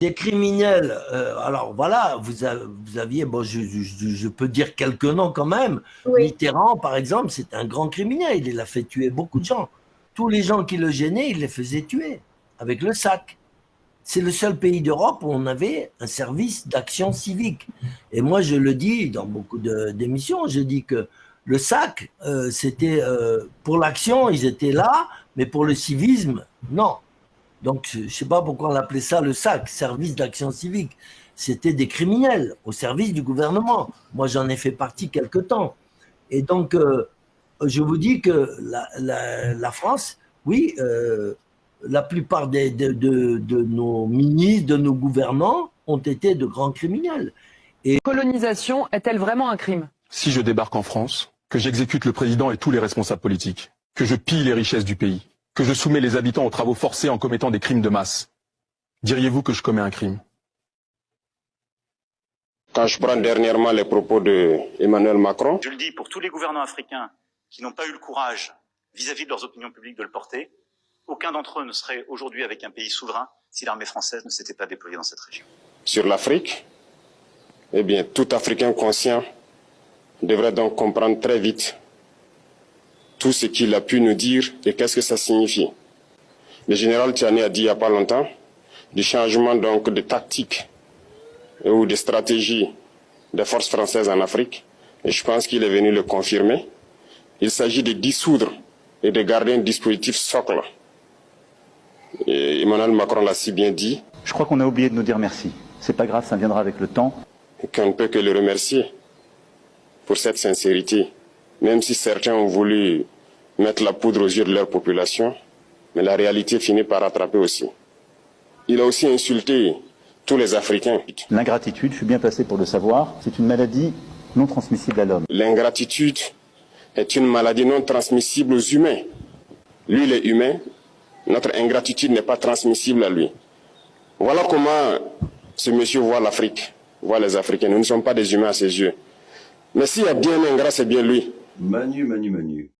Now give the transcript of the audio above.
Des criminels, alors voilà, vous aviez, bon, je peux dire quelques noms quand même. Oui. Mitterrand, par exemple, c'est un grand criminel. Il a fait tuer beaucoup de gens. Tous les gens qui le gênaient, il les faisait tuer avec le sac. C'est le seul pays d'Europe où on avait un service d'action civique. Et moi, je le dis dans beaucoup d'émissions, je dis que le SAC, c'était pour l'action, ils étaient là, mais pour le civisme, non. Donc, je ne sais pas pourquoi on appelait ça le SAC, service d'action civique. C'était des criminels au service du gouvernement. Moi, j'en ai fait partie quelque temps. Et donc, je vous dis que la France, oui, la plupart de nos ministres, de nos gouvernants ont été de grands criminels. Colonisation est-elle vraiment un crime? Si je débarque en France, que j'exécute le président et tous les responsables politiques, que je pille les richesses du pays, que je soumets les habitants aux travaux forcés en commettant des crimes de masse, diriez-vous que je commets un crime? Quand je prends dernièrement les propos d'Emmanuel Macron, je le dis pour tous les gouvernants africains qui n'ont pas eu le courage vis-à-vis de leurs opinions publiques de le porter, aucun d'entre eux ne serait aujourd'hui avec un pays souverain si l'armée française ne s'était pas déployée dans cette région. Sur l'Afrique, eh bien, tout Africain conscient devrait donc comprendre très vite tout ce qu'il a pu nous dire et qu'est-ce que ça signifie. Le général Tiani a dit il n'y a pas longtemps du changement donc de tactique ou de stratégie des forces françaises en Afrique, et je pense qu'il est venu le confirmer. Il s'agit de dissoudre et de garder un dispositif socle. Et Emmanuel Macron l'a si bien dit. Je crois qu'on a oublié de nous dire merci. C'est pas grave, ça viendra avec le temps. Qu'on ne peut que le remercier pour cette sincérité, même si certains ont voulu mettre la poudre aux yeux de leur population, mais la réalité finit par rattraper aussi. Il a aussi insulté tous les Africains. L'ingratitude, je suis bien placé pour le savoir, c'est une maladie non transmissible à l'homme. L'ingratitude est une maladie non transmissible aux humains. Lui, il est humain, notre ingratitude n'est pas transmissible à lui. Voilà comment ce monsieur voit l'Afrique, voit les Africains. Nous ne sommes pas des humains à ses yeux. Mais s'il y a bien un ingrat, c'est bien lui. Manu, Manu, Manu.